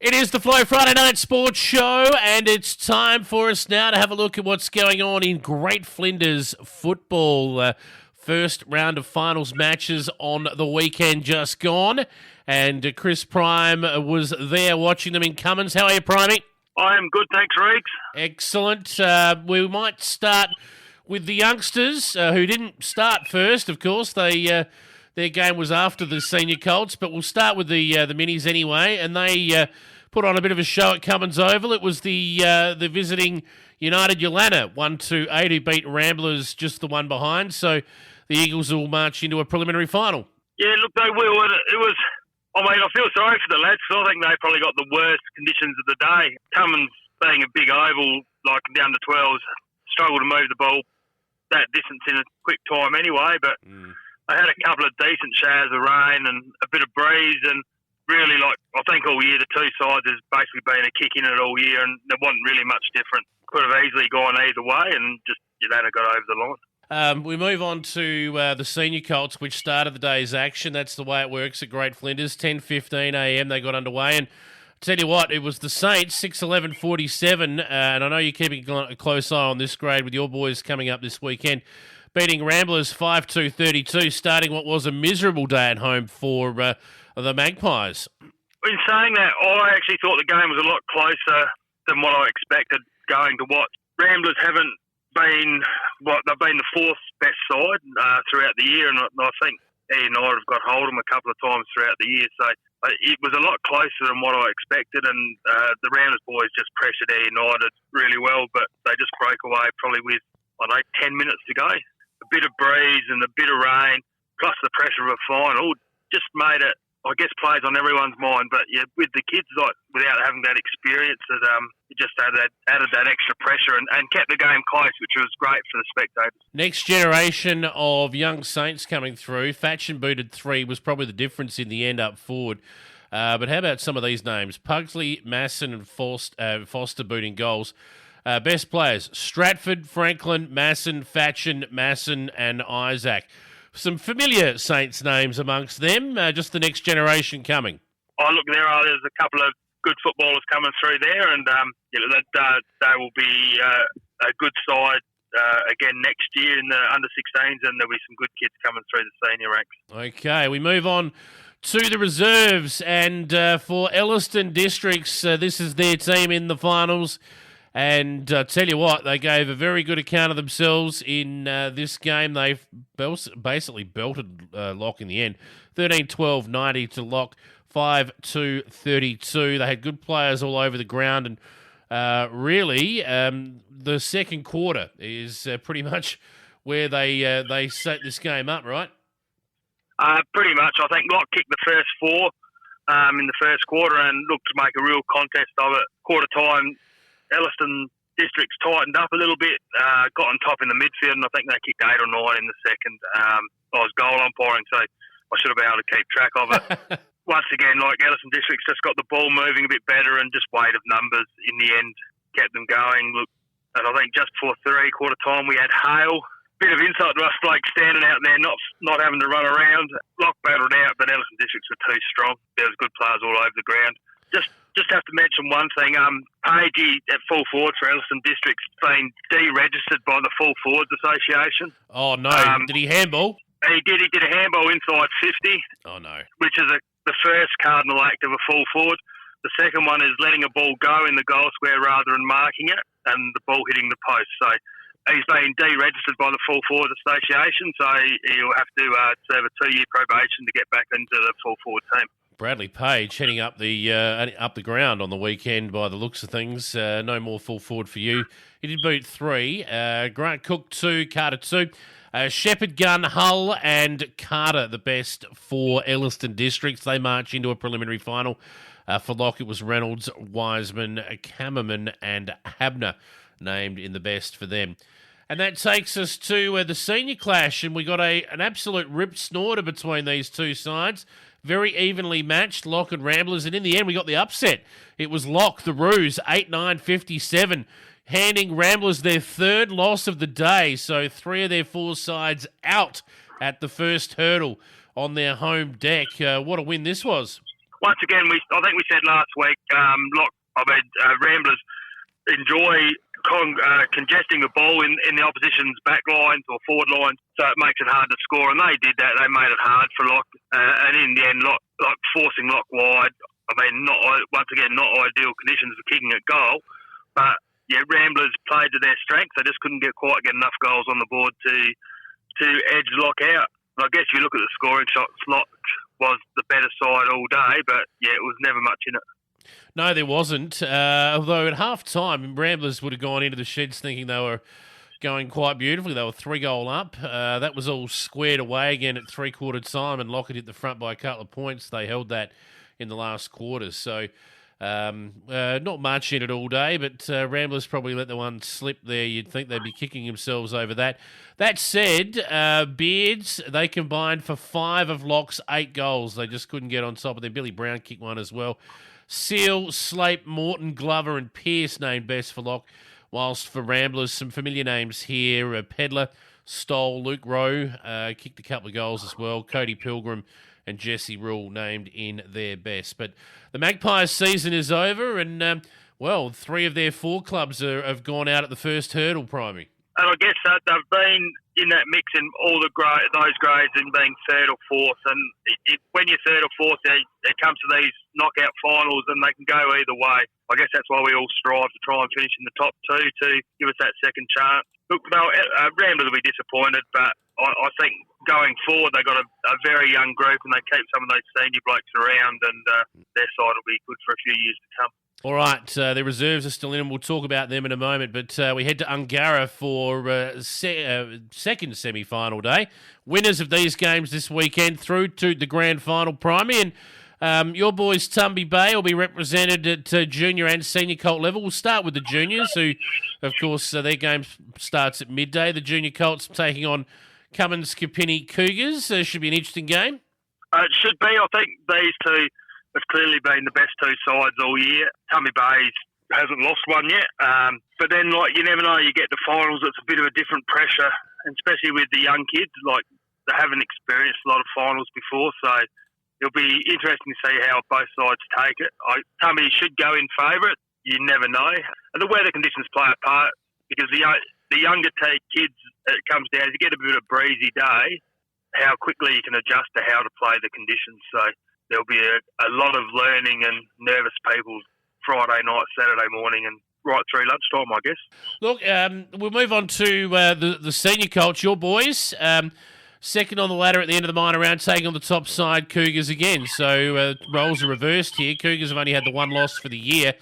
It is the Flow Friday Night Sports Show, and it's time for us now to have a look at what's going on in Great Flinders football. First round of finals matches on the weekend just gone, and Chris Prime was there watching them in Cummins. How are you, Primey? I am good, thanks, Riggs. Excellent. We might start with the youngsters who didn't start first, of course. Their game was after the senior Colts, but we'll start with the minis anyway, and they put on a bit of a show at Cummins Oval. It was the visiting United Yeelanna 1-8 who beat Ramblers just the one behind, so the Eagles will march into a preliminary final. Yeah, look, they will. I feel sorry for the lads because I think they probably got the worst conditions of the day. Cummins, being a big oval, like the under-12s, struggled to move the ball that distance in a quick time anyway, but they had a couple of decent showers of rain and a bit of breeze, and really, I think all year the two sides has basically been a kick in it all year, and there wasn't really much different. Could have easily gone either way, and just Yeelanna got over the line. We move on to the senior Colts, which started the day's action. That's the way it works at Great Flinders. 10:15 a.m. they got underway, and tell you what, it was the Saints 6-11-47, and I know you're keeping a close eye on this grade with your boys coming up this weekend, beating Ramblers 5-2-32, starting what was a miserable day at home for the Magpies. In saying that, I actually thought the game was a lot closer than what I expected going to watch. Ramblers haven't been, they've been the fourth best side throughout the year, and I think Ian Knight have got hold of them a couple of times throughout the year, so it was a lot closer than what I expected, and the Ramblers boys just pressured Ian Knight really well, but they just broke away probably with, 10 minutes to go. A bit of breeze and a bit of rain, plus the pressure of a final, just made it, I guess, plays on everyone's mind. But yeah, with the kids, without having that experience, it just added that extra pressure and kept the game close, which was great for the spectators. Next generation of young Saints coming through. Fatchin booted 3 was probably the difference in the end up forward. But how about some of these names? Pugsley, Masson and Foster booting goals. Best players, Stratford, Franklin, Masson, Fatchin, Masson and Isaac. Some familiar Saints names amongst them, just the next generation coming. Oh, look, there's a couple of good footballers coming through there, and they will be a good side again next year in the under-16s, and there'll be some good kids coming through the senior ranks. Okay, we move on to the reserves, and for Elliston Districts, this is their team in the finals. And tell you what, they gave a very good account of themselves in this game. They basically belted Lock in the end. 13-12-90 to Lock, 5-2-32. They had good players all over the ground. And really, the second quarter is pretty much where they set this game up, right? Pretty much. I think Lock kicked the first 4 in the first quarter and looked to make a real contest of it. Quarter time, Elliston Districts tightened up a little bit, got on top in the midfield, and I think they kicked 8 or 9 in the second. I was goal umpiring, so I should have been able to keep track of it. Once again, Elliston Districts just got the ball moving a bit better, and just weight of numbers in the end kept them going. Look, and I think just before 3/4 time we had hail. Bit of insight to us, standing out there, not having to run around. Lock battled out, but Elliston Districts were too strong. There was good players all over the ground. Just have to mention one thing. Pagey at full forward for Elliston District's been deregistered by the Full Forwards Association. Oh, no. Did he handball? He did. He did a handball inside 50. Oh, no. Which is the first cardinal act of a full forward. The second one is letting a ball go in the goal square rather than marking it, and the ball hitting the post. So he's been deregistered by the Full Forwards Association, so he'll have to serve a 2-year probation to get back into the full forward team. Bradley Page heading up the ground on the weekend by the looks of things. No more full forward for you. He did boot 3. Grant Cook 2, Carter 2. Shepherd, Gunn, Hull and Carter the best for Elliston Districts. They march into a preliminary final. For Lock, it was Reynolds, Wiseman, Kammerman and Habner named in the best for them. And that takes us to the senior clash, and we got an absolute rip snorter between these two sides. Very evenly matched, Lock and Ramblers, and in the end we got the upset. It was Lock, the Roos, 8-9-57, handing Ramblers their 3rd loss of the day, so 3 of their 4 sides out at the first hurdle on their home deck. What a win this was. once again, I think we said last week, Ramblers enjoy congesting the ball in the opposition's back lines or forward lines, so it makes it hard to score. And they did that. They made it hard for Lock, and in the end, Lock forcing Lock wide. I mean, not ideal conditions for kicking a goal, but yeah, Ramblers played to their strength. They just couldn't get enough goals on the board to edge Lock out. And I guess if you look at the scoring shots, Lock was the better side all day, but yeah, it was never much in it. No, there wasn't. Although at half time, Ramblers would have gone into the sheds thinking they were going quite beautifully. They were 3-goal up. That was all squared away again at three-quarter time, and Lockett hit the front by a couple of points. They held that in the last quarter. So not much in it all day, but Ramblers probably let the one slip there. You'd think they'd be kicking themselves over that. That said, Beards, they combined for 5 of Lock's 8 goals. They just couldn't get on top of them. Billy Brown kicked one as well. Seal, Slape, Morton, Glover and Pearce named best for Lock, whilst for Ramblers, some familiar names here. Pedler, Stoll, Luke Rowe kicked a couple of goals as well. Cody Pilgrim and Jesse Rule named in their best. But the Magpies season is over and, 3 of their 4 clubs have gone out at the first hurdle primary. And I guess that they've been in that mix in all those grades in being third or fourth. And when you're third or fourth, it comes to these knockout finals and they can go either way. I guess that's why we all strive to try and finish in the top 2 to give us that second chance. Look, Ramblers will be disappointed, but I think going forward they've got a very young group and they keep some of those senior blokes around and their side will be good for a few years to come. All right, their reserves are still in, and we'll talk about them in a moment. But we head to Ungarra for second semi-final day. Winners of these games this weekend through to the grand final primary. And your boys, Tumby Bay, will be represented at junior and senior colt level. We'll start with the juniors, who, of course, their game starts at midday. The junior colts taking on Cummins Kapinnie Cougars. Should be an interesting game. It should be. I think these two have clearly been the best 2 sides all year. Tumby Bay hasn't lost one yet. But then, you never know, you get to finals, it's a bit of a different pressure, and especially with the young kids. They haven't experienced a lot of finals before, so it'll be interesting to see how both sides take it. Tumby should go in favourite. You never know. And the weather conditions play a part because the younger kids, it comes down, if you get a bit of a breezy day, how quickly you can adjust to how to play the conditions. So there'll be a lot of learning and nervous people Friday night, Saturday morning, and right through lunchtime, I guess. Look, we'll move on to the senior coach, your boys. Second on the ladder at the end of the minor round, taking on the top side, Cougars again. So roles are reversed here. Cougars have only had the one loss for the year.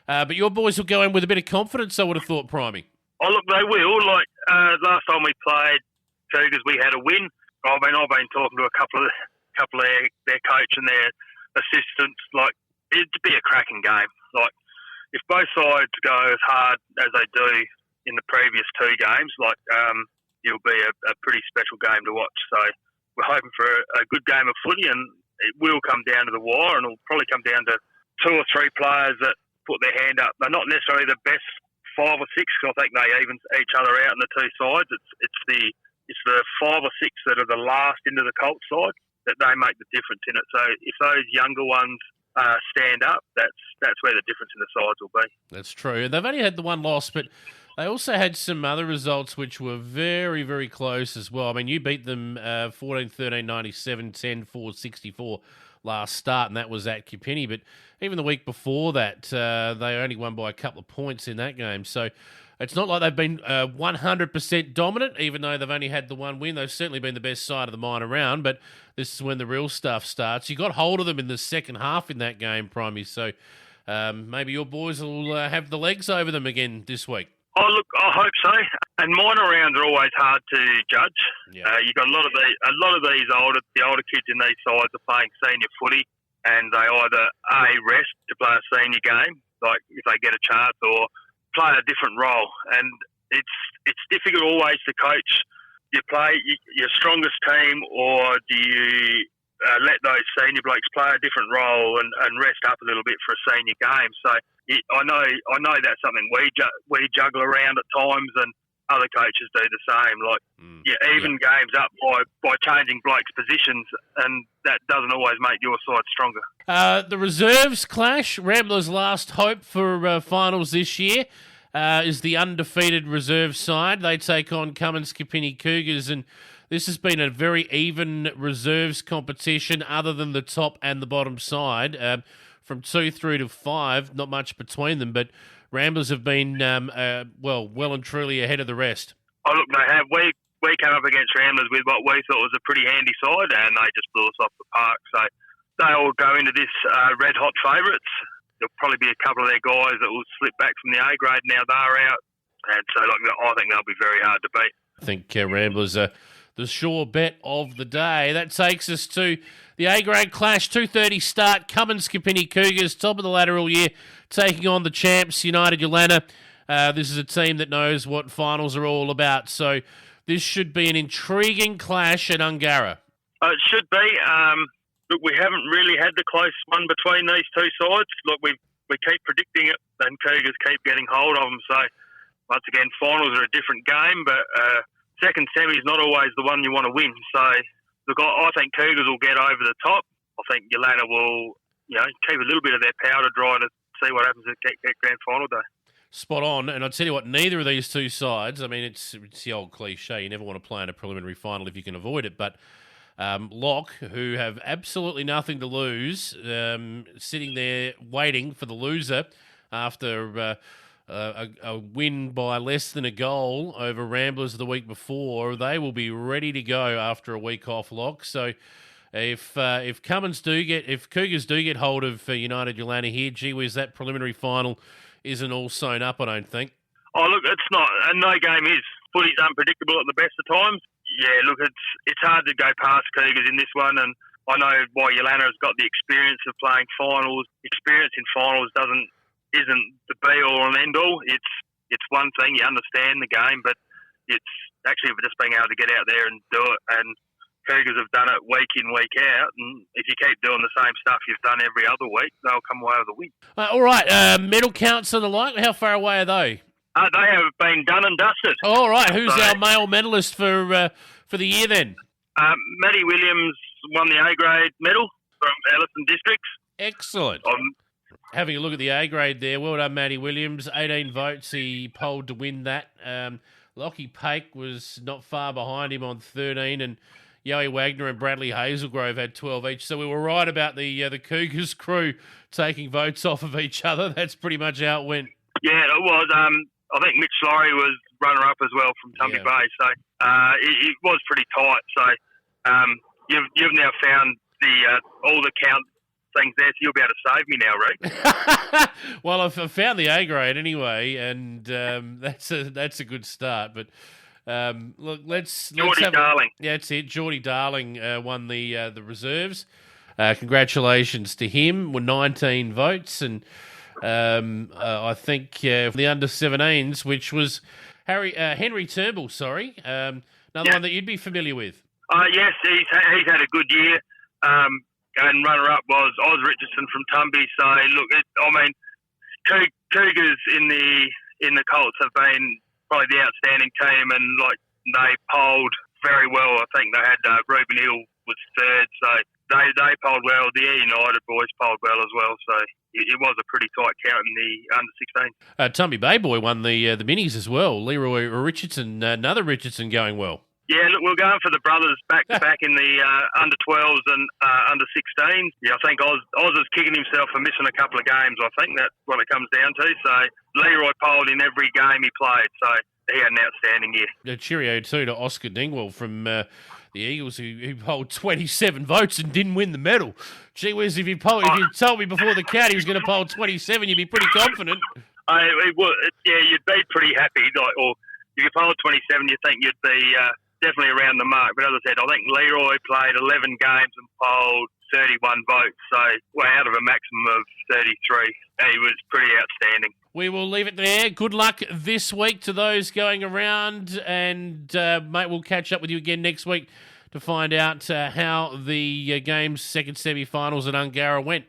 But your boys will go in with a bit of confidence, I would have thought, Primey. Oh, look, they will. Last time we played Cougars, we had a win. I've been talking to a couple of their coach and their assistants. It'd be a cracking game. If both sides go as hard as they do in the previous 2 games, it'll be a pretty special game to watch. So we're hoping for a good game of footy, and it will come down to the wire, and it'll probably come down to 2 or 3 players that put their hand up. They're not necessarily the best 5 or 6, because I think they even each other out in the 2 sides. It's the 5 or 6 that are the last into the Colts side that they make the difference in it. So if those younger ones stand up, that's where the difference in the sides will be. That's true. They've only had the one loss, but they also had some other results which were very, very close as well. I mean, you beat them 14-13, 97, 10-4, 64 last start, and that was at Kapinnie. But even the week before that, they only won by a couple of points in that game. So it's not like they've been 100% dominant, even though they've only had the one win. They've certainly been the best side of the minor round, but this is when the real stuff starts. You got hold of them in the second half in that game, Primey, so maybe your boys will have the legs over them again this week. Oh, look, I hope so. And minor rounds are always hard to judge. Yeah. You've got a lot of these older kids in these sides are playing senior footy, and they either rest to play a senior game, like if they get a chance, or play a different role. And it's difficult always to coach. You play your strongest team, or do you let those senior blokes play a different role and rest up a little bit for a senior game? So I know that's something we juggle around at times, and other coaches do the same. Even games up by changing blokes' positions, and that doesn't always make your side stronger. The reserves clash. Ramblers' last hope for finals this year is the undefeated reserve side. They take on Cummins Kapinnie Cougars, and this has been a very even reserves competition other than the top and the bottom side. From 2 through to 5, not much between them, but Ramblers have been, well and truly ahead of the rest. Oh, look, they have. We came up against Ramblers with what we thought was a pretty handy side, and they just blew us off the park. So they all go into this red-hot favourites. There'll probably be a couple of their guys that will slip back from the A grade now they're out. And so I think they'll be very hard to beat. I think Ramblers are the sure bet of the day. That takes us to the A-grade clash, 2:30 start. Cummins Kapinnie Cougars, top of the ladder all year, taking on the champs, United Yeelanna. This is a team that knows what finals are all about. So this should be an intriguing clash at Ungarra. It should be. Look, we haven't really had the close one between these two sides. Look, we keep predicting it, and Cougars keep getting hold of them. So once again, finals are a different game, but second semi is not always the one you want to win. So look, I think Cougars will get over the top. I think Yeelanna will, keep a little bit of their powder dry to see what happens at grand final day. Spot on, and I'll tell you what, neither of these two sides, I mean, it's the old cliche, you never want to play in a preliminary final if you can avoid it, but Locke, who have absolutely nothing to lose, sitting there waiting for the loser after a win by less than a goal over Ramblers the week before, they will be ready to go after a week off, Locke. So if Cougars do get hold of United Yeelanna here, gee whiz, that preliminary final isn't all sewn up, I don't think. Oh, look, it's not. And no game is. Footy's unpredictable at the best of times. Yeah, look, it's hard to go past Cougars in this one, and I know why Yeelanna has got the experience of playing finals. Experience in finals isn't the be-all and end-all. It's one thing, you understand the game, but it's actually just being able to get out there and do it. And Cougars have done it week in, week out, and if you keep doing the same stuff you've done every other week, they'll come away with a win. All right, medal counts and the like, how far away are they? They have been done and dusted. All right, who's our male medalist for the year then? Matty Williams won the A-grade medal from Ellison Districts. Excellent. Having a look at the A-grade there, well done, Matty Williams. 18 votes, he polled to win that. Lockie Pake was not far behind him on 13, and Yowie Wagner and Bradley Hazelgrove had 12 each. So we were right about the Cougars crew taking votes off of each other. That's pretty much how it went. Yeah, it was. I think Mitch Laurie was runner-up as well from Tumby Bay. So it was pretty tight. So you've now found all the count things there, so you'll be able to save me now, Rick. Well, I've found the A-grade anyway, and that's a good start. But look, let's Geordie Darling. Yeah, that's it. Geordie Darling won the reserves. Congratulations to him. With 19 votes, and I think the under-17s, which was Henry Turnbull. Sorry, another one that you'd be familiar with. Yes, he's had a good year. And runner-up was Oz Richardson from Tumby. So look, Cougars in the Colts have been probably the outstanding team, and they polled very well. I think they had Ruben Hill was third, so they polled well. The United boys polled well as well. So it was a pretty tight count in the under-16. Tumby Bay boy won the minis as well. Leroy Richardson, another Richardson going well. Yeah, look, we're going for the brothers back-to-back in the under-12s and under-16s. Yeah, I think Oz is kicking himself for missing a couple of games. I think that's what it comes down to. So Leroy polled in every game he played, so he had an outstanding year. Cheerio too to Oscar Dingwell from the Eagles, who polled 27 votes and didn't win the medal. Gee whiz, if you told me before the count he was going to poll 27, you'd be pretty confident. You'd be pretty happy. Or if you polled 27, you think you'd be definitely around the mark. But as I said, I think Leroy played 11 games and polled 31 votes. So we're out of a maximum of 33. He was pretty outstanding. We will leave it there. Good luck this week to those going around. And, mate, we'll catch up with you again next week to find out how the game's second semi-finals at Ungarra went.